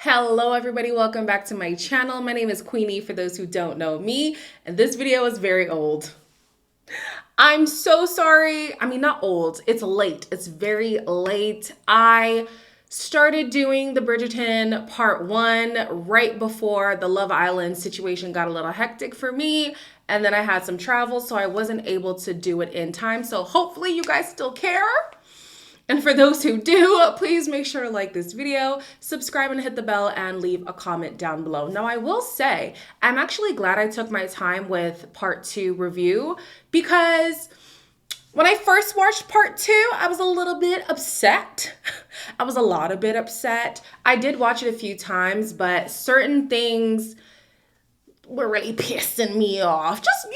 Hello everybody, welcome back to my channel. My name is Queenie for those who don't know me, and this video is very old. I'm so sorry. I mean, not old, it's late. It's very late. I started doing the Bridgerton part 1 right before the Love Island situation got a little hectic for me, and then I had some travel, so I wasn't able to do it in time. So hopefully you guys still care. And for those who do, please make sure to like this video, subscribe and hit the bell, and leave a comment down below. Now, I will say, I'm actually glad I took my time with part 2 review because when I first watched part 2, I was a little bit upset. I was a lot of bit upset. I did watch it a few times, but certain things were really pissing me off. Just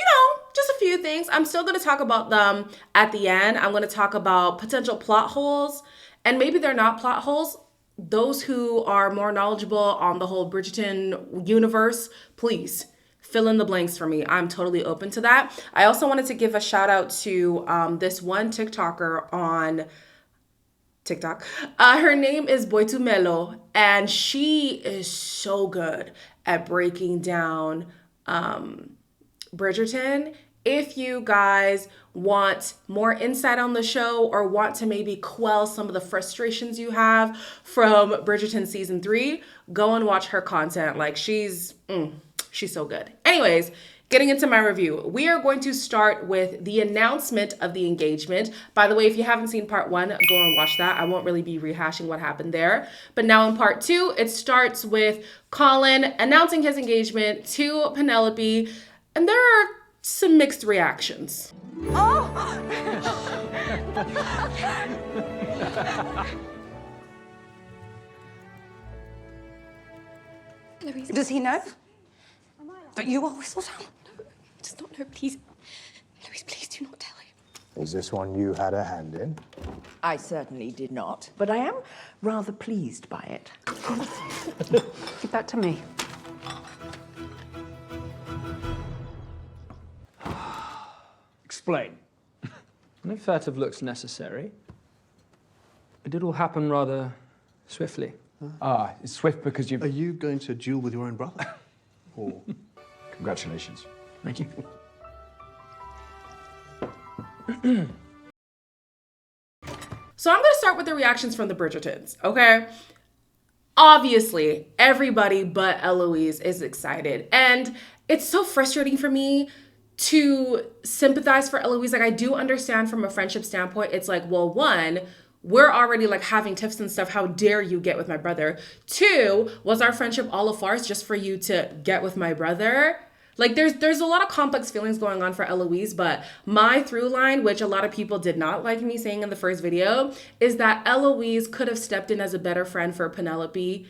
a few things. I'm still going to talk about them at the end. I'm going to talk about potential plot holes, and maybe they're not plot holes. Those who are more knowledgeable on the whole Bridgerton universe, please fill in the blanks for me. I'm totally open to that. I also wanted to give a shout out to this one TikToker on TikTok. Her name is Boitumelo, and she is so good at breaking down Bridgerton. If you guys want more insight on the show or want to maybe quell some of the frustrations you have from Bridgerton season 3, go and watch her content. Like she's so good. Anyways, getting into my review, we are going to start with the announcement of the engagement. By the way, if you haven't seen part 1, go and watch that. I won't really be rehashing what happened there. But now in part 2, it starts with Colin announcing his engagement to Penelope, and there are some mixed reactions. Oh! Louise, Does he know that you are Whistledown? he does not know. Please, Louise, please do not tell him. Is this one you had a hand in? I certainly did not, but I am rather pleased by it. Give that to me. Explain. No furtive looks necessary. It did all happen rather swiftly. It's swift because you... Are you going to duel with your own brother? Or... Congratulations. Thank you. So I'm going to start with the reactions from the Bridgertons, okay? Obviously, everybody but Eloise is excited. And it's so frustrating for me to sympathize for Eloise. Like, I do understand from a friendship standpoint, it's like, well, one, we're already like having tiffs and stuff. How dare you get with my brother? 2, was our friendship all a farce just for you to get with my brother? Like there's a lot of complex feelings going on for Eloise, but my through line, which a lot of people did not like me saying in the first video, is that Eloise could have stepped in as a better friend for Penelope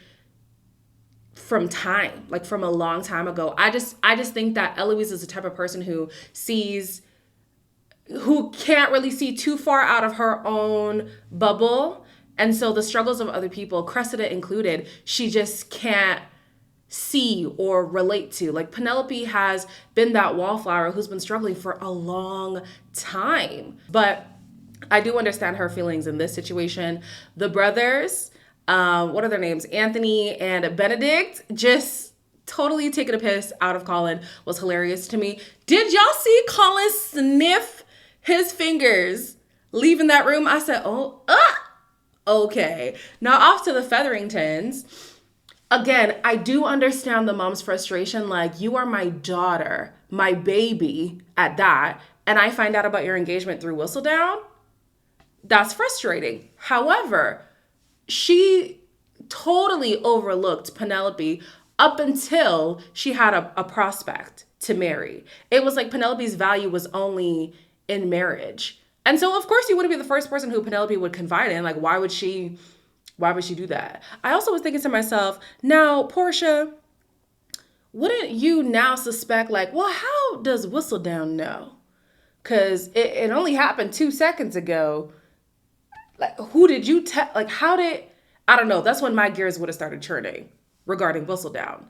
from a long time ago. I just think that Eloise is the type of person who can't really see too far out of her own bubble. And so the struggles of other people, Cressida included, she just can't see or relate to. Like Penelope has been that wallflower who's been struggling for a long time. But I do understand her feelings in this situation. The brothers, what are their names? Anthony and Benedict, just totally taking a piss out of Colin was hilarious to me. Did y'all see Colin sniff his fingers leaving that room? I said, okay. Now off to the Featheringtons. Again, I do understand the mom's frustration. Like, you are my daughter, my baby at that, and I find out about your engagement through Whistledown. That's frustrating. However, she totally overlooked Penelope up until she had a prospect to marry. It was like Penelope's value was only in marriage. And so, of course, you wouldn't be the first person who Penelope would confide in. Like, why would she do that? I also was thinking to myself, now, Portia, wouldn't you now suspect, like, well, how does Whistledown know? Because it only happened 2 seconds ago. Like, who did you tell? Like, I don't know. That's when my gears would have started churning regarding Whistledown.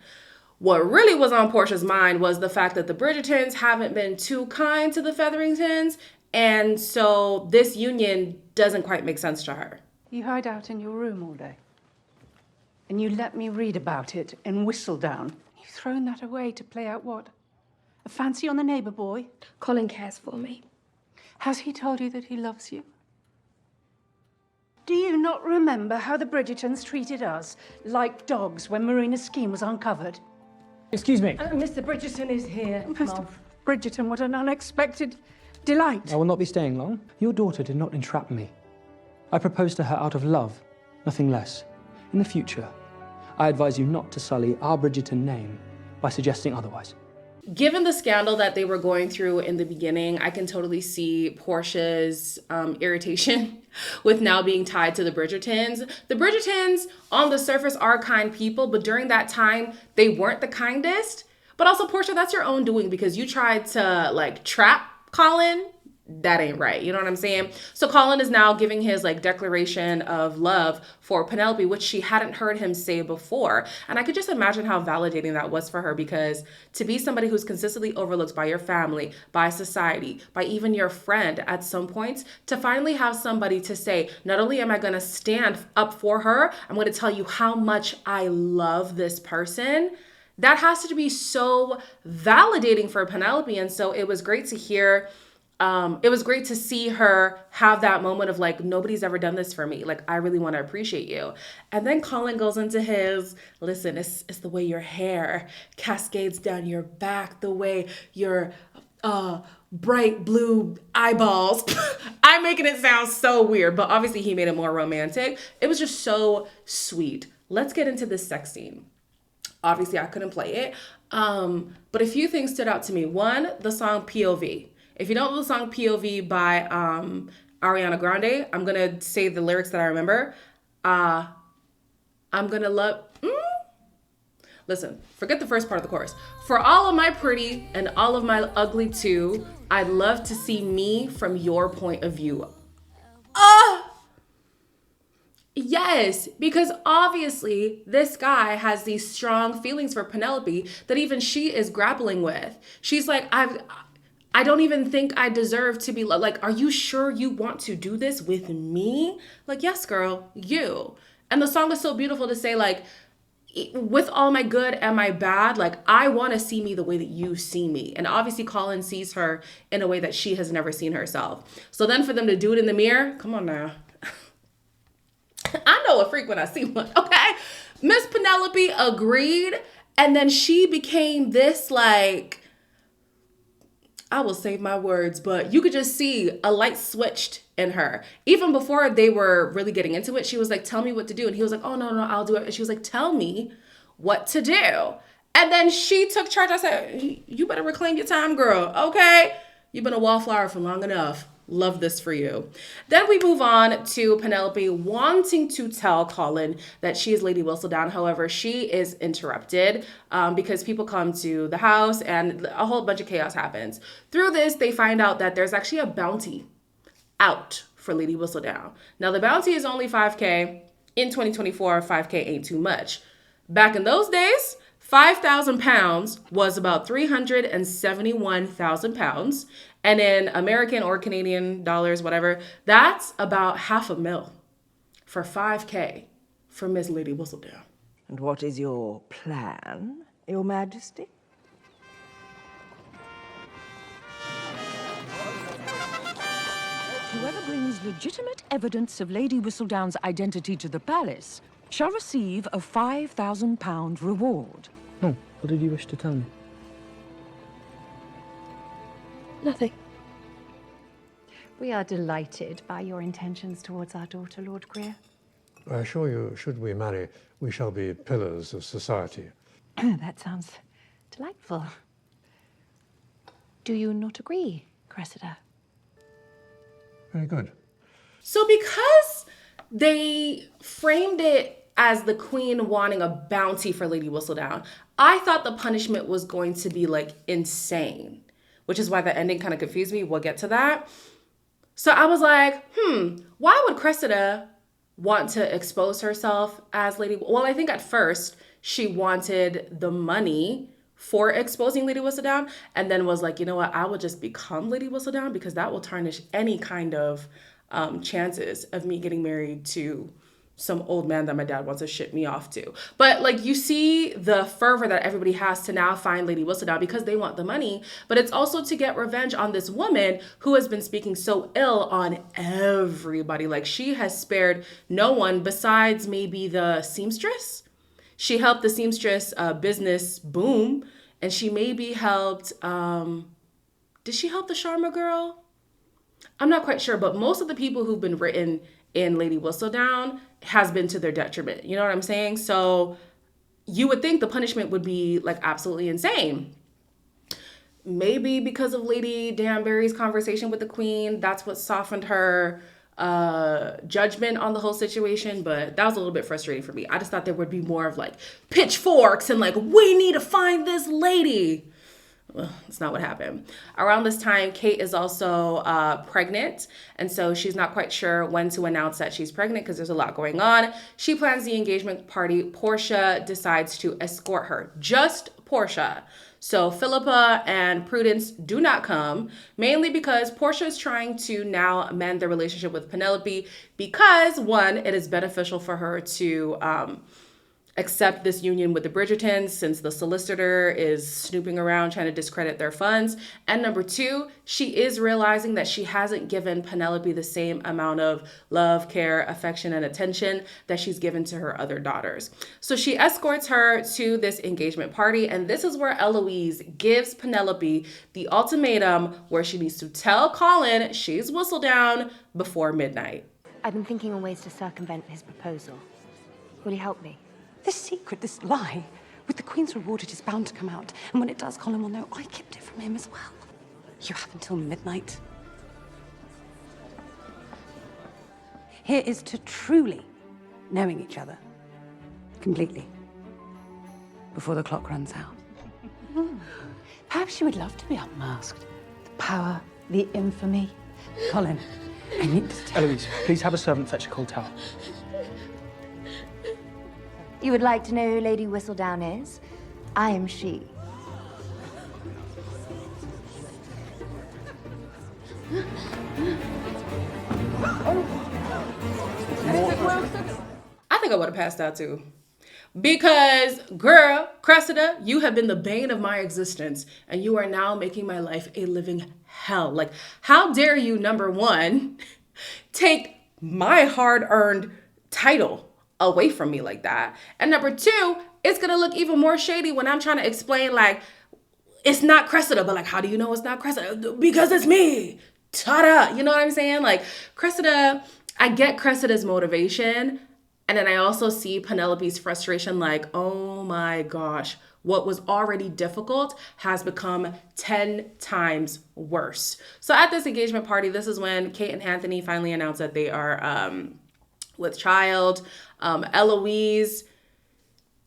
What really was on Portia's mind was the fact that the Bridgertons haven't been too kind to the Featheringtons. And so this union doesn't quite make sense to her. You hide out in your room all day. And you let me read about it in Whistledown. You've thrown that away to play out what? A fancy on the neighbour boy? Colin cares for me. Has he told you that he loves you? Do you not remember how the Bridgertons treated us like dogs when Marina's scheme was uncovered? Excuse me. Mr. Bridgerton is here. Mr. Bridgerton, what an unexpected delight. I will not be staying long. Your daughter did not entrap me. I proposed to her out of love, nothing less. In the future, I advise you not to sully our Bridgerton name by suggesting otherwise. Given the scandal that they were going through in the beginning, I can totally see Portia's irritation with now being tied to the Bridgertons. The Bridgertons, on the surface, are kind people, but during that time, they weren't the kindest. But also, Portia, that's your own doing because you tried to, like, trap Colin. That ain't right. You know what I'm saying? So Colin is now giving his like declaration of love for Penelope, which she hadn't heard him say before. And I could just imagine how validating that was for her, because to be somebody who's consistently overlooked by your family, by society, by even your friend at some points, to finally have somebody to say, not only am I going to stand up for her, I'm going to tell you how much I love this person. That has to be so validating for Penelope. And so it was great to hear. It was great to see her have that moment of like, nobody's ever done this for me. Like, I really want to appreciate you. And then Colin goes into his, listen, it's the way your hair cascades down your back, the way your bright blue eyeballs. I'm making it sound so weird, but obviously he made it more romantic. It was just so sweet. Let's get into this sex scene. Obviously, I couldn't play it. But a few things stood out to me. One, the song POV. If you don't know the song POV by Ariana Grande, I'm going to say the lyrics that I remember. I'm going to love... Listen, forget the first part of the chorus. For all of my pretty and all of my ugly too, I'd love to see me from your point of view. Yes, because obviously this guy has these strong feelings for Penelope that even she is grappling with. She's like, I don't even think I deserve to be loved. Like, are you sure you want to do this with me? Like, yes, girl, you. And the song is so beautiful to say, like, with all my good and my bad, like, I want to see me the way that you see me. And obviously Colin sees her in a way that she has never seen herself. So then for them to do it in the mirror, come on now. I know a freak when I see one, okay? Miss Penelope agreed. And then she became this, like... I will save my words, but you could just see a light switched in her. Even before they were really getting into it, she was like, tell me what to do. And he was like, oh, no, I'll do it. And she was like, tell me what to do. And then she took charge. I said, you better reclaim your time, girl. Okay. You've been a wallflower for long enough. Love this for you. Then we move on to Penelope wanting to tell Colin that she is Lady Whistledown. However, she is interrupted because people come to the house and a whole bunch of chaos happens. Through this, they find out that there's actually a bounty out for Lady Whistledown. Now, the bounty is only $5,000. In 2024, $5,000 ain't too much. Back in those days, £5,000 was about 371,000 pounds. And in American or Canadian dollars, whatever, that's about $500,000 for $5,000 for Miss Lady Whistledown. And what is your plan, Your Majesty? Whoever brings legitimate evidence of Lady Whistledown's identity to the palace shall receive a £5,000 reward. Oh, what did you wish to tell me? Nothing. We are delighted by your intentions towards our daughter, Lord Greer. I assure you, should we marry, we shall be pillars of society. That sounds delightful. Do you not agree, Cressida? Very good. So because they framed it as the queen wanting a bounty for Lady Whistledown, I thought the punishment was going to be like insane, which is why the ending kind of confused me. We'll get to that. So I was like, why would Cressida want to expose herself as Lady? Well, I think at first she wanted the money for exposing Lady Whistledown, and then was like, you know what, I will just become Lady Whistledown because that will tarnish any kind of chances of me getting married to some old man that my dad wants to ship me off to. But like, you see the fervor that everybody has to now find Lady Whistledown because they want the money, but it's also to get revenge on this woman who has been speaking so ill on everybody. Like, she has spared no one besides maybe the seamstress. She helped the seamstress business boom, and she maybe helped, did she help the Sharma girl? I'm not quite sure, but most of the people who've been written in Lady Whistledown has been to their detriment. You know what I'm saying? So you would think the punishment would be like absolutely insane. Maybe because of Lady Danbury's conversation with the queen, that's what softened her judgment on the whole situation. But that was a little bit frustrating for me. I just thought there would be more of like pitchforks and like, we need to find this lady. Well, that's not what happened. Around this time, Kate is also pregnant, and so she's not quite sure when to announce that she's pregnant because there's a lot going on. She plans the engagement party. Portia decides to escort her. Just Portia. So Philippa and Prudence do not come, mainly because Portia is trying to now mend their relationship with Penelope because, one, it is beneficial for her to accept this union with the Bridgertons since the solicitor is snooping around trying to discredit their funds. And number two, she is realizing that she hasn't given Penelope the same amount of love, care, affection, and attention that she's given to her other daughters. So she escorts her to this engagement party, and this is where Eloise gives Penelope the ultimatum where she needs to tell Colin she's Whistledown before midnight. I've been thinking on ways to circumvent his proposal. Will you help me? This secret, this lie, with the Queen's reward, it is bound to come out. And when it does, Colin will know I kept it from him as well. You have until midnight. Here is to truly knowing each other. Completely. Before the clock runs out. Perhaps you would love to be unmasked. The power, the infamy. Colin, I need to tell Eloise, please have a servant fetch a cold towel. You would like to know who Lady Whistledown is? I am she. I think I would have passed out too. Because, girl, Cressida, you have been the bane of my existence, and you are now making my life a living hell. Like, how dare you, number one, take my hard-earned title away from me like that? And number two, it's gonna look even more shady when I'm trying to explain, like, it's not Cressida, but like, how do you know it's not Cressida? Because it's me. Ta-da! You know what I'm saying? Like, Cressida, I get Cressida's motivation, and then I also see Penelope's frustration, like, oh my gosh, what was already difficult has become 10 times worse. So at this engagement party, this is when Kate and Anthony finally announce that they are with child. Eloise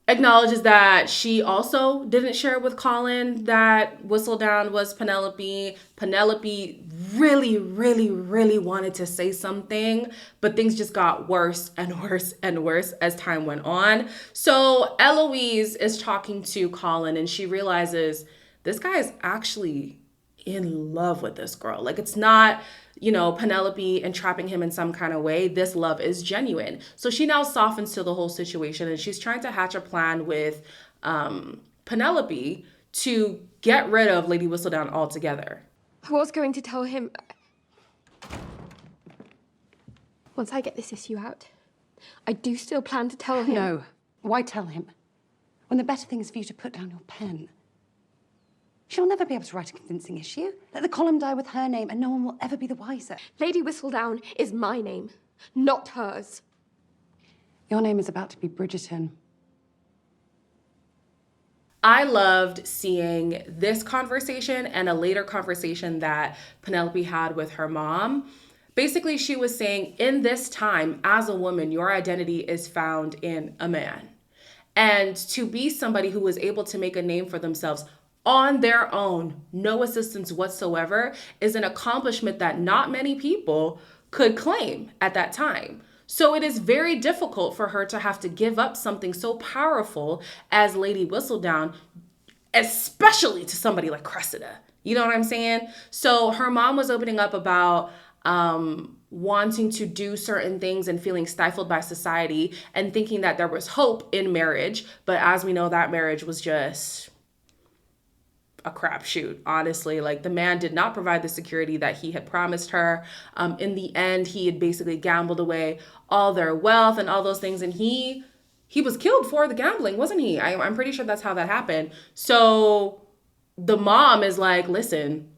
acknowledges that she also didn't share with Colin that Whistledown was Penelope. Penelope really, really, really wanted to say something, but things just got worse and worse and worse as time went on. So Eloise is talking to Colin, and she realizes this guy is actually in love with this girl. Like, it's not, you know, Penelope entrapping him in some kind of way. This love is genuine. So she now softens to the whole situation, and she's trying to hatch a plan with Penelope to get rid of Lady Whistledown altogether. I was going to tell him. Once I get this issue out, I do still plan to tell him. No. Why tell him? When the better thing is for you to put down your pen. She'll never be able to write a convincing issue. Let the column die with her name, and no one will ever be the wiser. Lady Whistledown is my name, not hers. Your name is about to be Bridgerton. I loved seeing this conversation and a later conversation that Penelope had with her mom. Basically, she was saying, in this time, as a woman, your identity is found in a man. And to be somebody who was able to make a name for themselves on their own, no assistance whatsoever, is an accomplishment that not many people could claim at that time. So it is very difficult for her to have to give up something so powerful as Lady Whistledown, especially to somebody like Cressida. You know what I'm saying? So her mom was opening up about wanting to do certain things and feeling stifled by society and thinking that there was hope in marriage. But as we know, that marriage was just a crapshoot, honestly. Like, the man did not provide the security that he had promised her. In the end, he had basically gambled away all their wealth and all those things. And he was killed for the gambling, wasn't he? I'm pretty sure that's how that happened. So the mom is like, listen,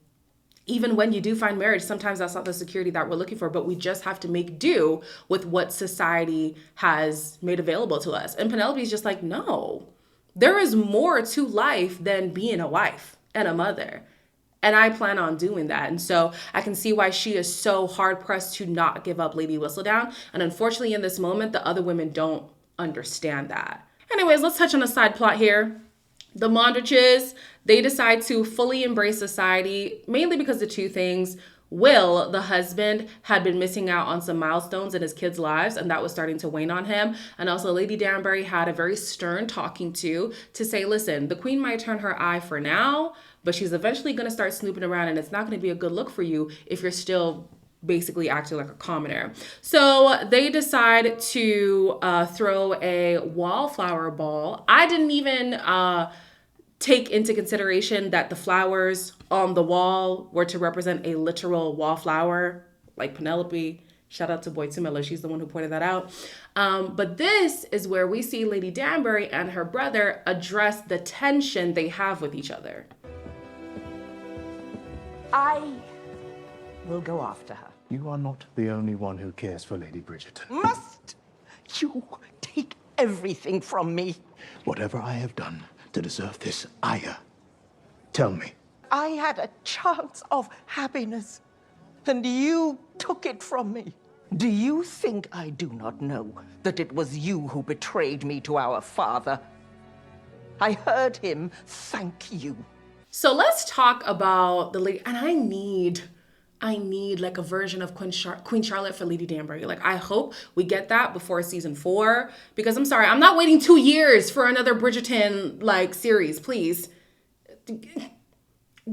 even when you do find marriage, sometimes that's not the security that we're looking for, but we just have to make do with what society has made available to us. And Penelope's just like, no, there is more to life than being a wife and a mother. And I plan on doing that. And so I can see why she is so hard pressed to not give up Lady Whistledown. And unfortunately, in this moment, the other women don't understand that. Anyways, let's touch on a side plot here. The Mondriches, they decide to fully embrace society, mainly because of two things. Will, the husband, had been missing out on some milestones in his kids' lives, and that was starting to wane on him. And also, Lady Danbury had a very stern talking to say, listen, the queen might turn her eye for now, but she's eventually going to start snooping around, and it's not going to be a good look for you if you're still basically acting like a commoner. So they decide to throw a wallflower ball. I didn't even take into consideration that the flowers on the wall were to represent a literal wallflower, like Penelope. Shout out to Boyd Miller. She's the one who pointed that out. But this is where we see Lady Danbury and her brother address the tension they have with each other. I will go after her. You are not the only one who cares for Lady Bridgerton. Must you take everything from me? Whatever I have done to deserve this ire, tell me. I had a chance of happiness, and you took it from me. Do you think I do not know that it was you who betrayed me to our father? I heard him thank you. So let's talk about the lady, and I need like a version of Queen Charlotte for Lady Danbury. Like, I hope we get that before season 4, because I'm sorry, I'm not waiting 2 years for another Bridgerton like series. Please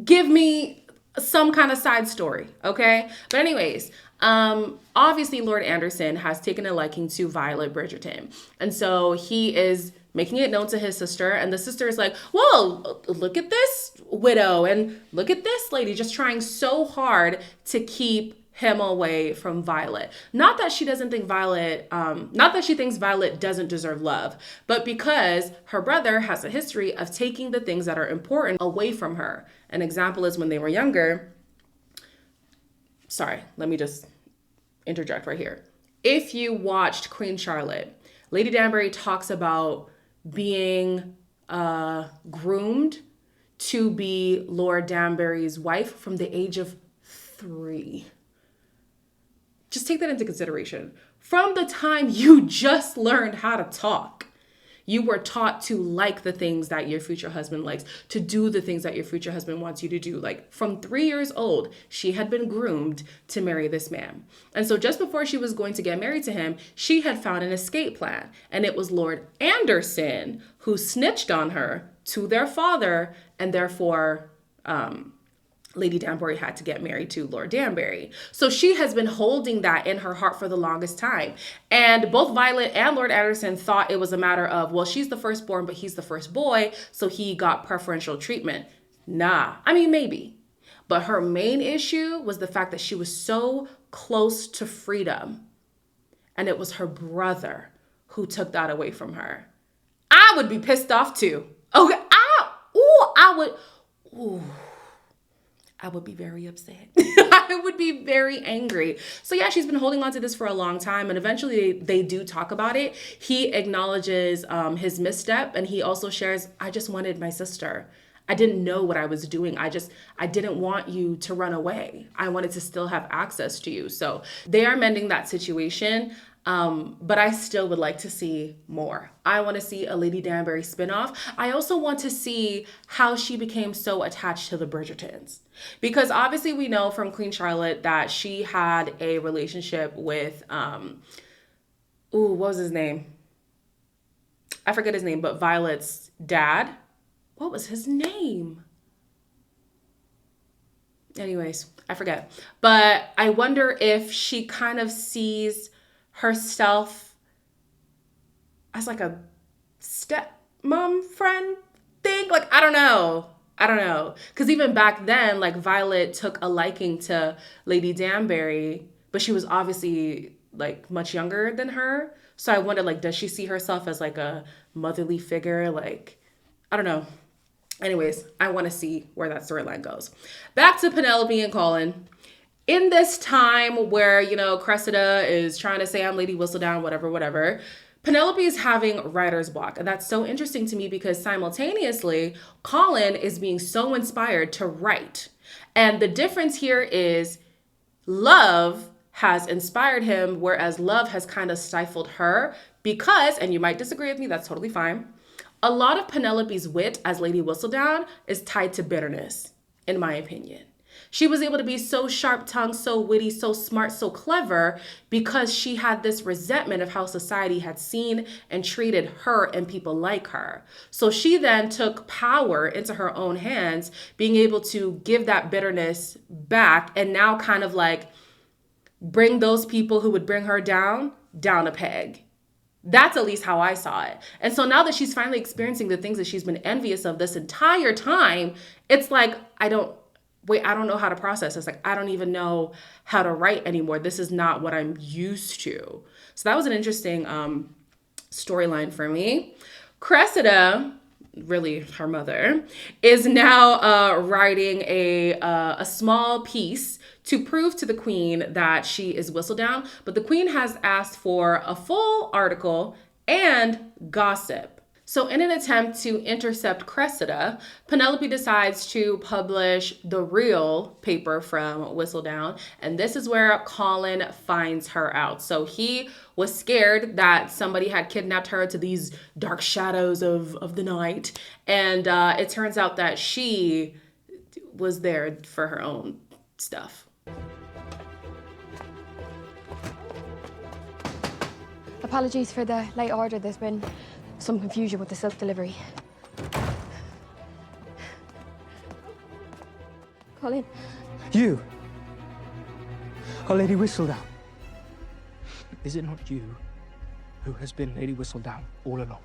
give me some kind of side story, okay? But anyways, obviously Lord Anderson has taken a liking to Violet Bridgerton, and so he is making it known to his sister, and the sister is like, whoa, look at this widow, and look at this lady, just trying so hard to keep him away from Violet. Not that she doesn't think not that she thinks Violet doesn't deserve love, but because her brother has a history of taking the things that are important away from her. An example is when they were younger. Sorry, let me just interject right here. If you watched Queen Charlotte, Lady Danbury talks about being groomed to be Lord Danbury's wife from the age of 3. Just take that into consideration. From the time you just learned how to talk, you were taught to like the things that your future husband likes, to do the things that your future husband wants you to do. Like, from 3 years old, she had been groomed to marry this man. And so just before she was going to get married to him, she had found an escape plan. And it was Lord Anderson who snitched on her to their father, and therefore Lady Danbury had to get married to Lord Danbury. So she has been holding that in her heart for the longest time. And both Violet and Lord Anderson thought it was a matter of, well, she's the firstborn, but he's the first boy, so he got preferential treatment. Nah, I mean, maybe. But her main issue was the fact that she was so close to freedom. And it was her brother who took that away from her. I would be pissed off too. Okay, I would be very upset. I would be very angry. So yeah, she's been holding on to this for a long time, and eventually they do talk about it. He acknowledges his misstep, and he also shares, I just wanted my sister. I didn't know what I was doing. I didn't want you to run away. I wanted to still have access to you. So they are mending that situation. But I still would like to see more. I want to see a Lady Danbury spinoff. I also want to see how she became so attached to the Bridgertons. Because obviously we know from Queen Charlotte that she had a relationship with, what was his name? I forget his name, but Violet's dad. What was his name? Anyways, I forget. But I wonder if she kind of sees herself as like a stepmom friend thing. Like, I don't know. Because even back then, like, Violet took a liking to Lady Danbury, but she was obviously like much younger than her. So I wonder, like, does she see herself as like a motherly figure? Like, I don't know. Anyways, I want to see where that storyline goes. Back to Penelope and Colin. In this time where, you know, Cressida is trying to say I'm Lady Whistledown, whatever, Penelope is having writer's block. And that's so interesting to me because simultaneously, Colin is being so inspired to write. And the difference here is love has inspired him, whereas love has kind of stifled her because, and you might disagree with me, that's totally fine, a lot of Penelope's wit as Lady Whistledown is tied to bitterness, in my opinion. She was able to be so sharp-tongued, so witty, so smart, so clever because she had this resentment of how society had seen and treated her and people like her. So she then took power into her own hands, being able to give that bitterness back and now kind of like bring those people who would bring her down a peg. That's at least how I saw it. And so now that she's finally experiencing the things that she's been envious of this entire time, it's like, I don't know how to process this. Like, I don't even know how to write anymore. This is not what I'm used to. So that was an interesting storyline for me. Cressida, really her mother, is now writing a small piece to prove to the queen that she is Whistledown, but the queen has asked for a full article and gossip. So in an attempt to intercept Cressida, Penelope decides to publish the real paper from Whistledown, and this is where Colin finds her out. So he was scared that somebody had kidnapped her to these dark shadows of the night, and it turns out that she was there for her own stuff. Apologies for the late order. There's been some confusion with the silk delivery. Colin. You are Lady Whistledown. Is it not you who has been Lady Whistledown all along?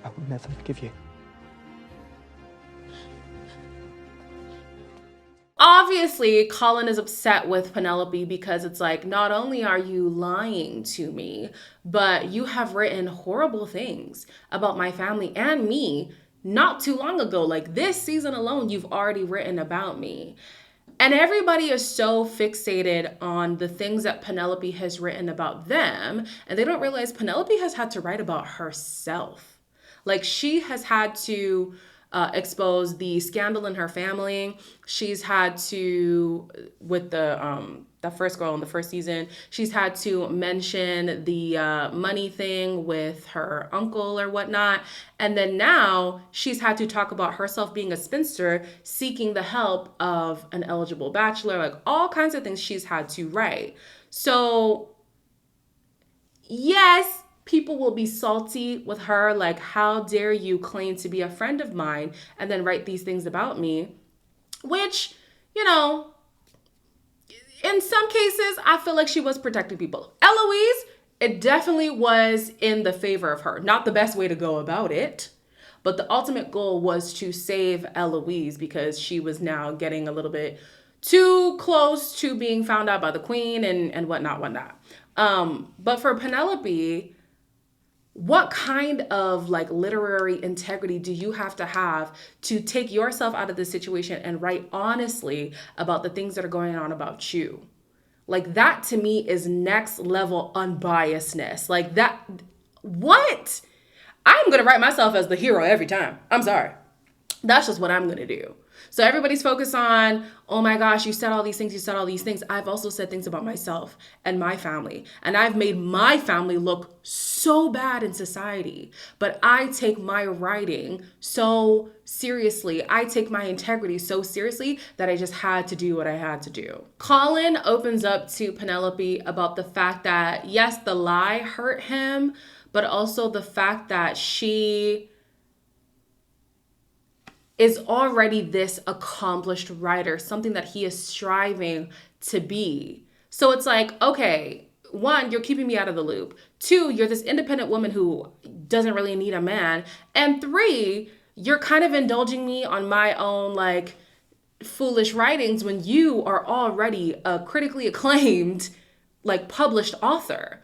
I will never forgive you. Obviously, Colin is upset with Penelope because it's like, not only are you lying to me, but you have written horrible things about my family and me not too long ago. Like this season alone, you've already written about me. And everybody is so fixated on the things that Penelope has written about them, and they don't realize Penelope has had to write about herself. Like she has had to expose the scandal in her family. She's had to, with the first girl in the first season, she's had to mention the money thing with her uncle or whatnot. And then now she's had to talk about herself being a spinster, seeking the help of an eligible bachelor, like all kinds of things she's had to write. So yes, people will be salty with her, like, how dare you claim to be a friend of mine and then write these things about me? Which, you know, in some cases, I feel like she was protecting people. Eloise, it definitely was in the favor of her. Not the best way to go about it, but the ultimate goal was to save Eloise because she was now getting a little bit too close to being found out by the queen and whatnot. But for Penelope, what kind of like literary integrity do you have to take yourself out of this situation and write honestly about the things that are going on about you? Like that to me is next level unbiasedness. Like that, what? I'm going to write myself as the hero every time. I'm sorry. That's just what I'm going to do. So everybody's focused on, oh my gosh, you said all these things. I've also said things about myself and my family. And I've made my family look so bad in society. But I take my writing so seriously. I take my integrity so seriously that I just had to do what I had to do. Colin opens up to Penelope about the fact that, yes, the lie hurt him, but also the fact that she is already this accomplished writer, something that he is striving to be. So it's like, okay, one, you're keeping me out of the loop. Two, you're this independent woman who doesn't really need a man. And three, you're kind of indulging me on my own, like, foolish writings when you are already a critically acclaimed, like, published author.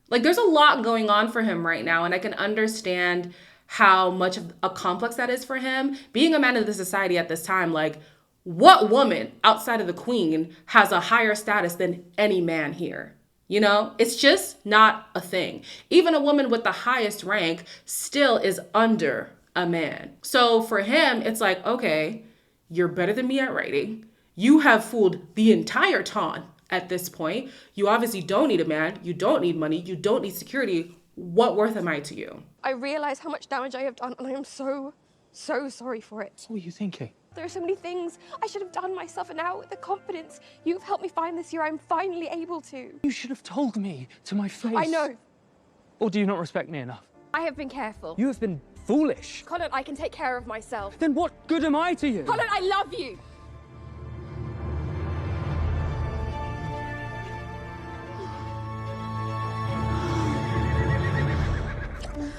Like, there's a lot going on for him right now, and I can understand how much of a complex that is for him. Being a man of the society at this time, like, what woman outside of the queen has a higher status than any man here? You know, it's just not a thing. Even a woman with the highest rank still is under a man. So for him, it's like, okay, you're better than me at writing. You have fooled the entire town at this point. You obviously don't need a man. You don't need money. You don't need security. What worth am I to you? I realize how much damage I have done, and I am so sorry for it. What were you thinking? There are so many things I should have done myself, and now with the confidence you've helped me find this year, I'm finally able to. You should have told me to my face. I know. Or do you not respect me enough? I have been careful. You have been foolish. Colin, I can take care of myself. Then what good am I to you? Colin, I love you.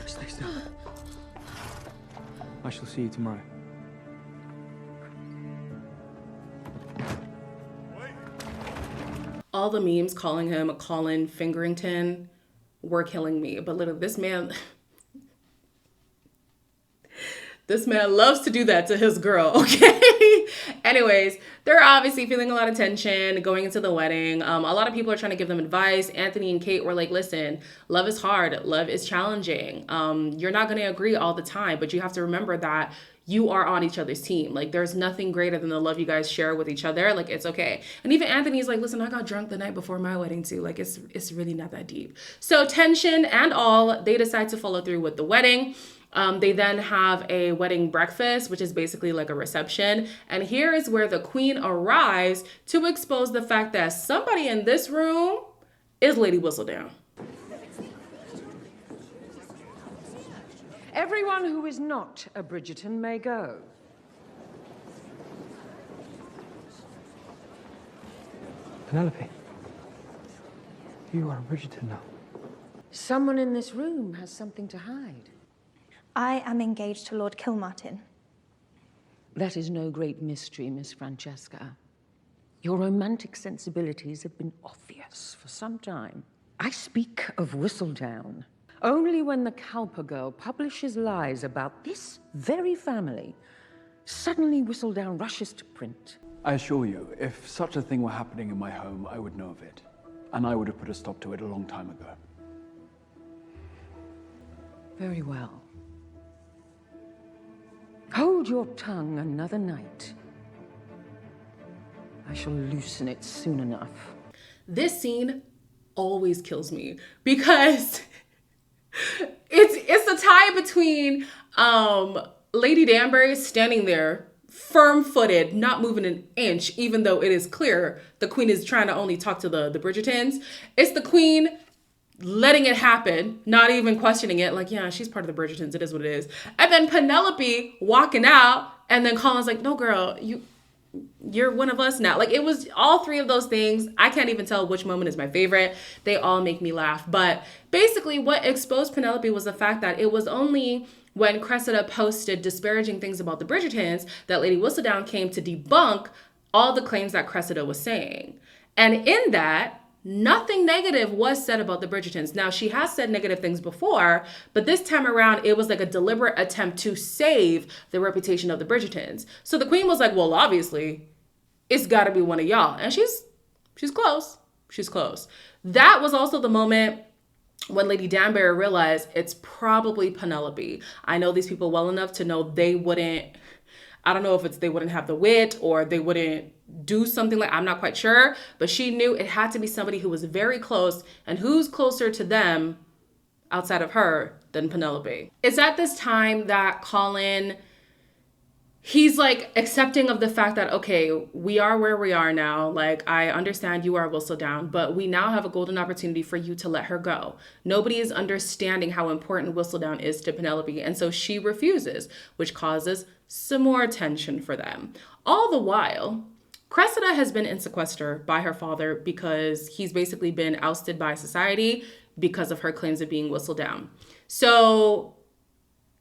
Stay still. I shall see you tomorrow. All the memes calling him Colin Featherington were killing me. But literally, this man loves to do that to his girl, okay? Anyways, they're obviously feeling a lot of tension going into the wedding. A lot of people are trying to give them advice. Anthony and Kate were like, listen, love is hard. Love is challenging. You're not going to agree all the time, but you have to remember that you are on each other's team. Like, there's nothing greater than the love you guys share with each other. Like, it's okay. And even Anthony's like, listen, I got drunk the night before my wedding too. Like, it's really not that deep. So tension and all, they decide to follow through with the wedding. They then have a wedding breakfast, which is basically like a reception. And here is where the queen arrives to expose the fact that somebody in this room is Lady Whistledown. Everyone who is not a Bridgerton may go. Penelope, you are a Bridgerton now. Someone in this room has something to hide. I am engaged to Lord Kilmartin. That is no great mystery, Miss Francesca. Your romantic sensibilities have been obvious for some time. I speak of Whistledown. Only when the Cowper girl publishes lies about this very family, suddenly Whistledown rushes to print. I assure you, if such a thing were happening in my home, I would know of it. And I would have put a stop to it a long time ago. Very well. Hold your tongue another night. I shall loosen it soon enough. This scene always kills me because it's the tie between Lady Danbury standing there firm-footed, not moving an inch, even though it is clear the queen is trying to only talk to the Bridgertons. It's the queen letting it happen, not even questioning it, like, yeah, she's part of the Bridgertons, it is what it is. And then Penelope walking out, and then Colin's like, no, girl, you're one of us now. Like, it was all three of those things. I can't even tell which moment is my favorite. They all make me laugh. But basically what exposed Penelope was the fact that it was only when Cressida posted disparaging things about the Bridgertons that Lady Whistledown came to debunk all the claims that Cressida was saying. And in that, nothing negative was said about the Bridgertons. Now, she has said negative things before, but this time around, it was like a deliberate attempt to save the reputation of the Bridgertons. So the queen was like, well, obviously, it's got to be one of y'all. And she's close. She's close. That was also the moment when Lady Danbury realized it's probably Penelope. I know these people well enough to know they wouldn't, I don't know if it's they wouldn't have the wit or they wouldn't do something like, I'm not quite sure, but she knew it had to be somebody who was very close, and who's closer to them outside of her than Penelope. It's at this time that Colin he's like accepting of the fact that, okay, we are where we are now. Like, I understand you are Whistledown, but we now have a golden opportunity for you to let her go. Nobody is understanding how important Whistledown is to Penelope. And so she refuses, which causes some more tension for them. All the while, Cressida has been in sequester by her father because he's basically been ousted by society because of her claims of being Whistledown. So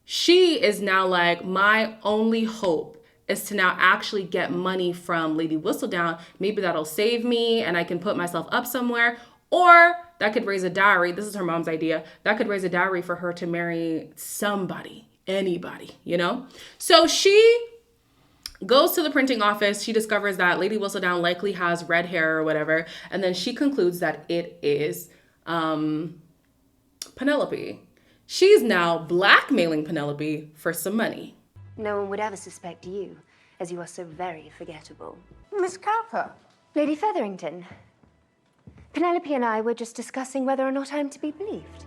she is now like, my only hope is to now actually get money from Lady Whistledown. Maybe that'll save me and I can put myself up somewhere. Or that could raise a dowry. This is her mom's idea. That could raise a dowry for her to marry somebody, anybody, you know? So she goes to the printing office. She discovers that Lady Whistledown likely has red hair or whatever. And then she concludes that it is Penelope. She's now blackmailing Penelope for some money. No one would ever suspect you, as you are so very forgettable. Miss Cowper. Lady Featherington. Penelope and I were just discussing whether or not I'm to be believed.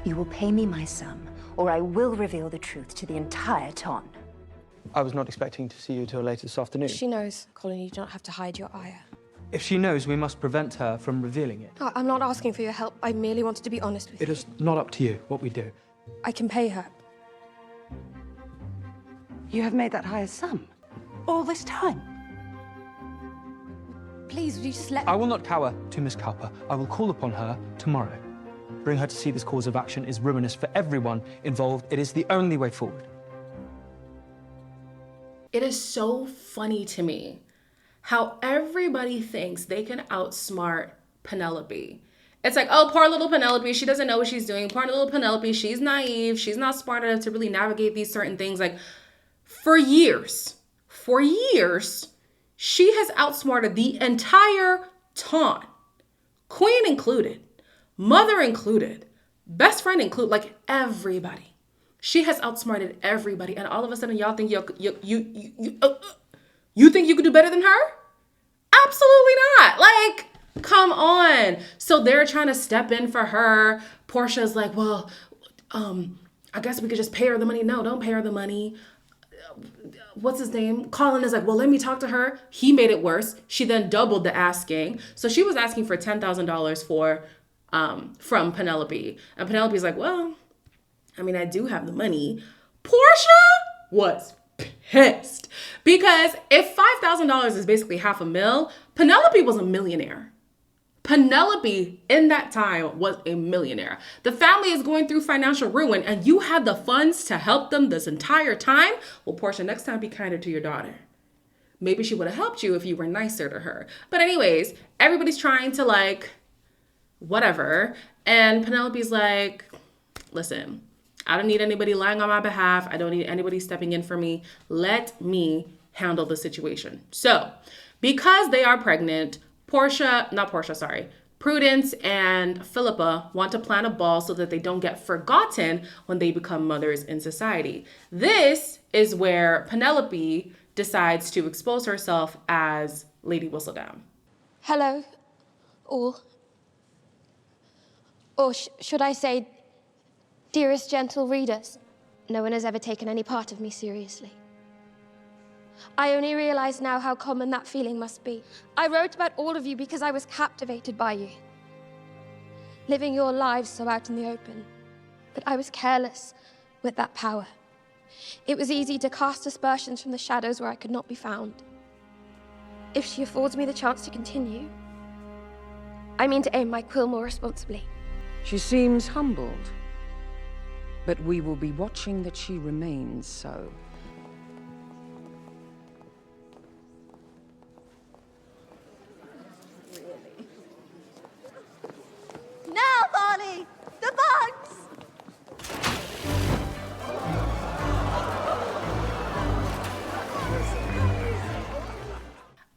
You will pay me my sum, or I will reveal the truth to the entire ton. I was not expecting to see you till later this afternoon. She knows, Colin, you don't have to hide your ire. If she knows, we must prevent her from revealing it. I'm not asking for your help. I merely wanted to be honest with you. It is not up to you what we do. I can pay her. You have made that higher sum? All this time? Please, would you just let I will not cower to Miss Cowper. I will call upon her tomorrow. Bring her to see this course of action is ruinous for everyone involved. It is the only way forward. It is so funny to me how everybody thinks they can outsmart Penelope. It's like, oh, poor little Penelope, she doesn't know what she's doing. Poor little Penelope, she's naive. She's not smart enough to really navigate these certain things. Like, for years, she has outsmarted the entire ton. Queen included, mother included, best friend included, like everybody. She has outsmarted everybody. And all of a sudden, y'all think you think you could do better than her? Absolutely not. Like, come on. So they're trying to step in for her. Portia's like, well, I guess we could just pay her the money. No, don't pay her the money. What's his name? Colin is like, well, let me talk to her. He made it worse. She then doubled the asking. So she was asking for $10,000 from Penelope. And Penelope's like, well, I mean, I do have the money. Portia was pissed because if $5,000 is basically $500,000, Penelope was a millionaire. Penelope in that time was a millionaire. The family is going through financial ruin and you had the funds to help them this entire time. Well, Portia, next time be kinder to your daughter. Maybe she would have helped you if you were nicer to her. But anyways, everybody's trying to like, whatever. And Penelope's like, listen, I don't need anybody lying on my behalf. I don't need anybody stepping in for me. Let me handle the situation. So because they are pregnant, Prudence and Philippa want to plan a ball so that they don't get forgotten when they become mothers in society. This is where Penelope decides to expose herself as Lady Whistledown. Hello, all. Or should I say, dearest gentle readers? No one has ever taken any part of me seriously. I only realize now how common that feeling must be. I wrote about all of you because I was captivated by you, living your lives so out in the open. But I was careless with that power. It was easy to cast aspersions from the shadows where I could not be found. If she affords me the chance to continue, I mean to aim my quill more responsibly. She seems humbled, but we will be watching that she remains so. Now, Barney! The bugs!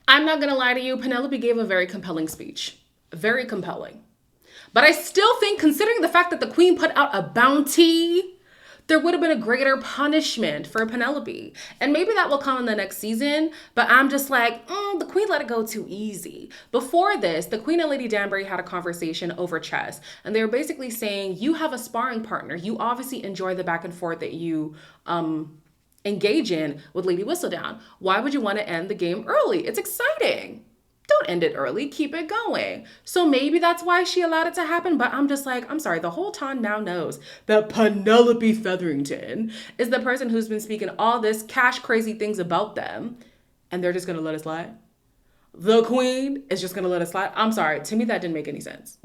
I'm not gonna lie to you, Penelope gave a very compelling speech. Very compelling. But I still think, considering the fact that the queen put out a bounty, there would have been a greater punishment for Penelope. And maybe that will come in the next season, but I'm just like, the queen let it go too easy. Before this, the queen and Lady Danbury had a conversation over chess, and they were basically saying, you have a sparring partner. You obviously enjoy the back and forth that you engage in with Lady Whistledown. Why would you want to end the game early? It's exciting. Don't end it early, keep it going. So maybe that's why she allowed it to happen, but I'm just like, I'm sorry, the whole town now knows that Penelope Featherington is the person who's been speaking all this cash crazy things about them, and they're just gonna let it slide. The queen is just gonna let it slide. I'm sorry, to me that didn't make any sense.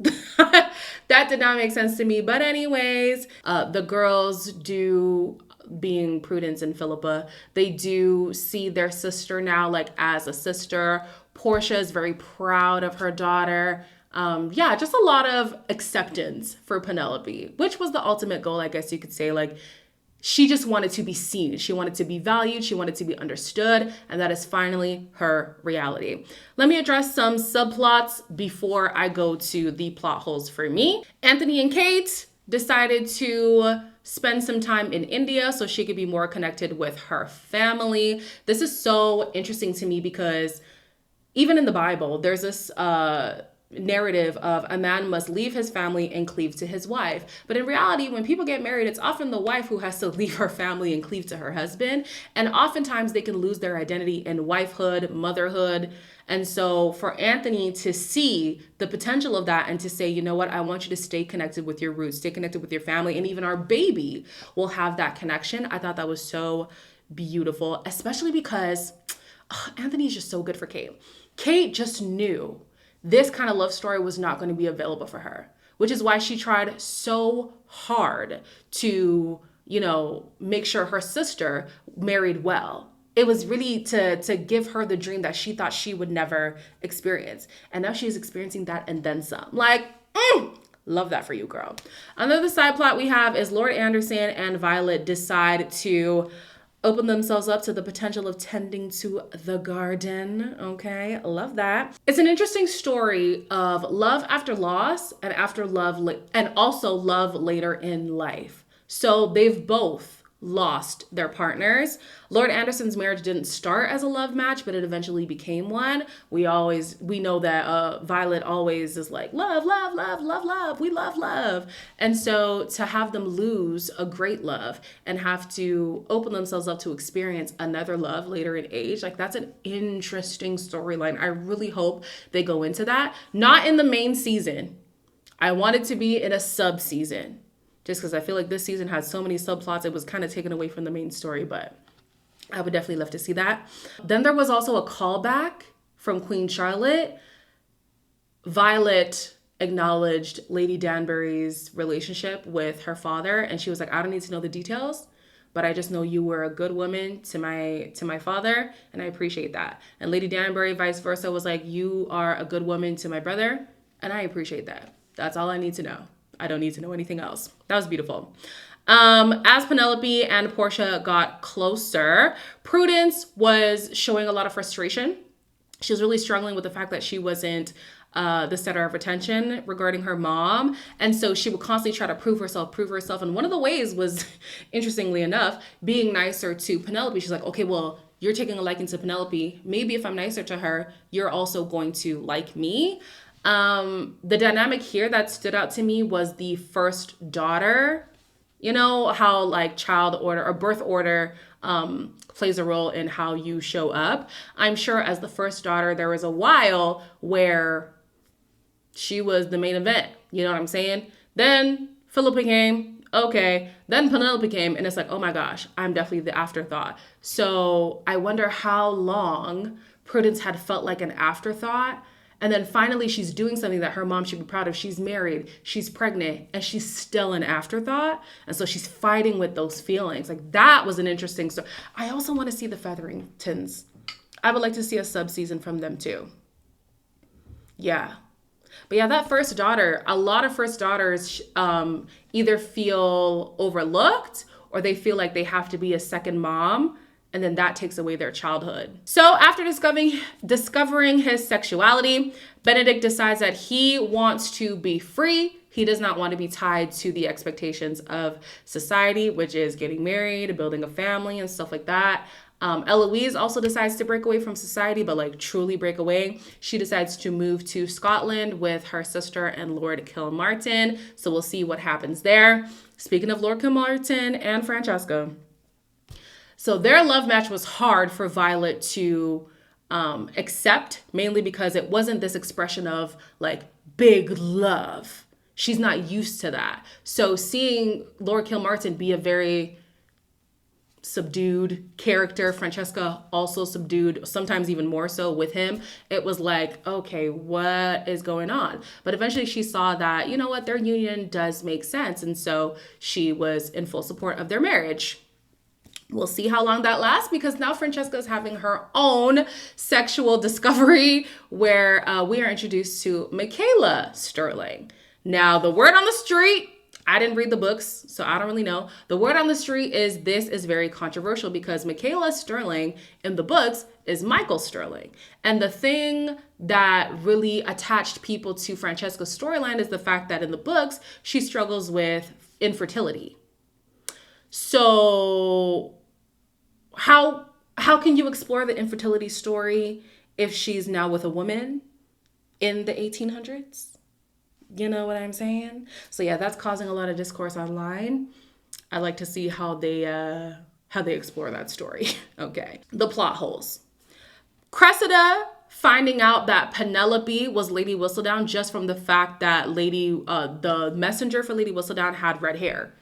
That did not make sense to me, but anyways, the girls do, being Prudence and Philippa, they do see their sister now like as a sister. Portia is very proud of her daughter. Yeah, just a lot of acceptance for Penelope, which was the ultimate goal, I guess you could say. Like, she just wanted to be seen. She wanted to be valued. She wanted to be understood. And that is finally her reality. Let me address some subplots before I go to the plot holes for me. Anthony and Kate decided to spend some time in India so she could be more connected with her family. This is so interesting to me because even in the Bible, there's this narrative of a man must leave his family and cleave to his wife. But in reality, when people get married, it's often the wife who has to leave her family and cleave to her husband. And oftentimes they can lose their identity in wifehood, motherhood. And so for Anthony to see the potential of that and to say, you know what, I want you to stay connected with your roots, stay connected with your family, and even our baby will have that connection. I thought that was so beautiful, especially because Anthony's just so good for Kate. Kate just knew this kind of love story was not going to be available for her, which is why she tried so hard to, you know, make sure her sister married well. It was really to give her the dream that she thought she would never experience. And now she's experiencing that and then some. Like, love that for you, girl. Another side plot we have is Lord Anderson and Violet decide to open themselves up to the potential of tending to the garden. Okay, love that. It's an interesting story of love after loss and after love, and also love later in life. So they've both lost their partners. Lord Anderson's marriage didn't start as a love match, but it eventually became one. We know that Violet always is like, love, love, love, love, love. We love love. And so to have them lose a great love and have to open themselves up to experience another love later in age, like that's an interesting storyline. I really hope they go into that. Not in the main season. I want it to be in a sub-season. Just because I feel like this season had so many subplots, it was kind of taken away from the main story, but I would definitely love to see that. Then there was also a callback from Queen Charlotte. Violet acknowledged Lady Danbury's relationship with her father, and she was like, I don't need to know the details, but I just know you were a good woman to my father, and I appreciate that. And Lady Danbury, vice versa, was like, you are a good woman to my brother, and I appreciate that. That's all I need to know. I don't need to know anything else. That was beautiful. As Penelope and Portia got closer, Prudence was showing a lot of frustration. She was really struggling with the fact that she wasn't the center of attention regarding her mom. And so she would constantly try to prove herself. And one of the ways was, interestingly enough, being nicer to Penelope. She's like, okay, well, you're taking a liking to Penelope. Maybe if I'm nicer to her, you're also going to like me. The dynamic here that stood out to me was the first daughter. You know how like child order or birth order plays a role in how you show up. I'm sure as the first daughter, there was a while where she was the main event. You know what I'm saying? Then Philippa came. Okay. Then Penelope came, and it's like, oh my gosh, I'm definitely the afterthought. So I wonder how long Prudence had felt like an afterthought. And then finally she's doing something that her mom should be proud of. She's married, she's pregnant, and she's still an afterthought. And so she's fighting with those feelings. Like that was an interesting story. I also want to see the Featheringtons. I would like to see a sub-season from them too. Yeah. But yeah, that first daughter, a lot of first daughters either feel overlooked or they feel like they have to be a second mom. And then that takes away their childhood. So after discovering his sexuality, Benedict decides that he wants to be free. He does not want to be tied to the expectations of society, which is getting married, building a family, and stuff like that. Eloise also decides to break away from society, but like truly break away. She decides to move to Scotland with her sister and Lord Kilmartin. So we'll see what happens there. Speaking of Lord Kilmartin and Francesca. So their love match was hard for Violet to accept, mainly because it wasn't this expression of like big love. She's not used to that. So seeing Lord Kilmartin be a very subdued character, Francesca also subdued, sometimes even more so with him, it was like, okay, what is going on? But eventually she saw that, you know what, their union does make sense. And so she was in full support of their marriage. We'll see how long that lasts, because now Francesca is having her own sexual discovery where we are introduced to Michaela Sterling. Now, the word on the street, I didn't read the books, so I don't really know. The word on the street is this is very controversial because Michaela Sterling in the books is Michael Sterling. And the thing that really attached people to Francesca's storyline is the fact that in the books, she struggles with infertility. So how can you explore the infertility story if she's now with a woman in the 1800s? You know what I'm saying? So yeah, that's causing a lot of discourse online. I'd like to see how they explore that story. Okay. The plot holes. Cressida finding out that Penelope was Lady Whistledown just from the fact that the messenger for Lady Whistledown had red hair.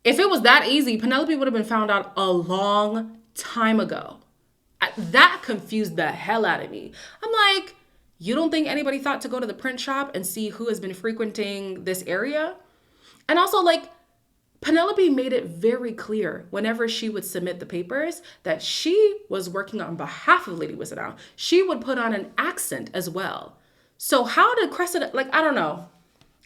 If it was that easy, Penelope would have been found out a long time ago. That confused the hell out of me. I'm like, you don't think anybody thought to go to the print shop and see who has been frequenting this area? And also, like, Penelope made it very clear whenever she would submit the papers that she was working on behalf of Lady Whistledown. She would put on an accent as well. So how did Cressida, like, I don't know.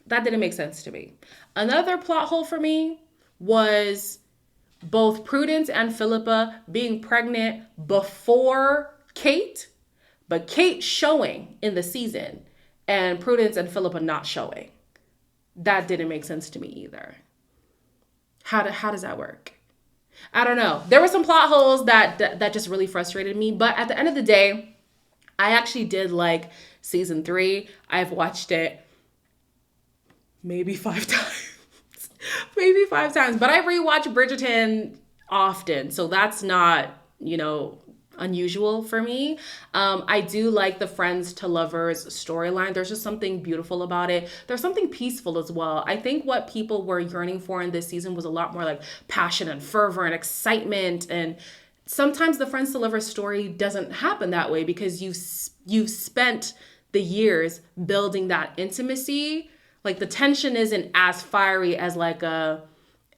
That didn't make sense to me. Another plot hole for me was both Prudence and Philippa being pregnant before Kate, but Kate showing in the season and Prudence and Philippa not showing. That didn't make sense to me either. How does that work? I don't know. There were some plot holes that just really frustrated me. But at the end of the day, I actually did like season 3. I've watched it maybe 5 times. Maybe 5 times. But I rewatch Bridgerton often. So that's not, unusual for me. I do like the friends to lovers storyline. There's just something beautiful about it. There's something peaceful as well. I think what people were yearning for in this season was a lot more like passion and fervor and excitement. And sometimes the friends to lovers story doesn't happen that way because you've spent the years building that intimacy. Like the tension isn't as fiery as like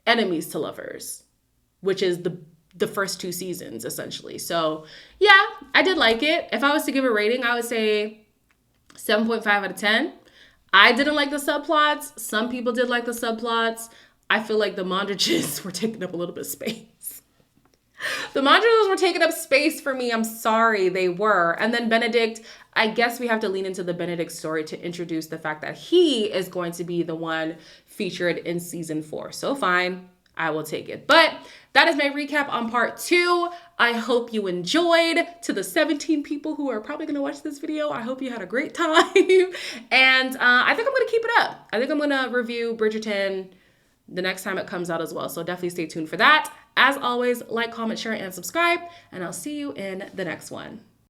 enemies to lovers, which is the first 2 seasons, essentially. So yeah, I did like it. If I was to give a rating, I would say 7.5 out of 10. I didn't like the subplots. Some people did like the subplots. I feel like the Mondriches were taking up a little bit of space. The Mondriches were taking up space for me. I'm sorry, they were. And then Benedict, I guess we have to lean into the Benedict story to introduce the fact that he is going to be the one featured in season 4. So fine, I will take it. But that is my recap on part 2. I hope you enjoyed. To the 17 people who are probably going to watch this video, I hope you had a great time. And I think I'm going to keep it up. I think I'm going to review Bridgerton the next time it comes out as well. So definitely stay tuned for that. As always, like, comment, share, and subscribe. And I'll see you in the next one.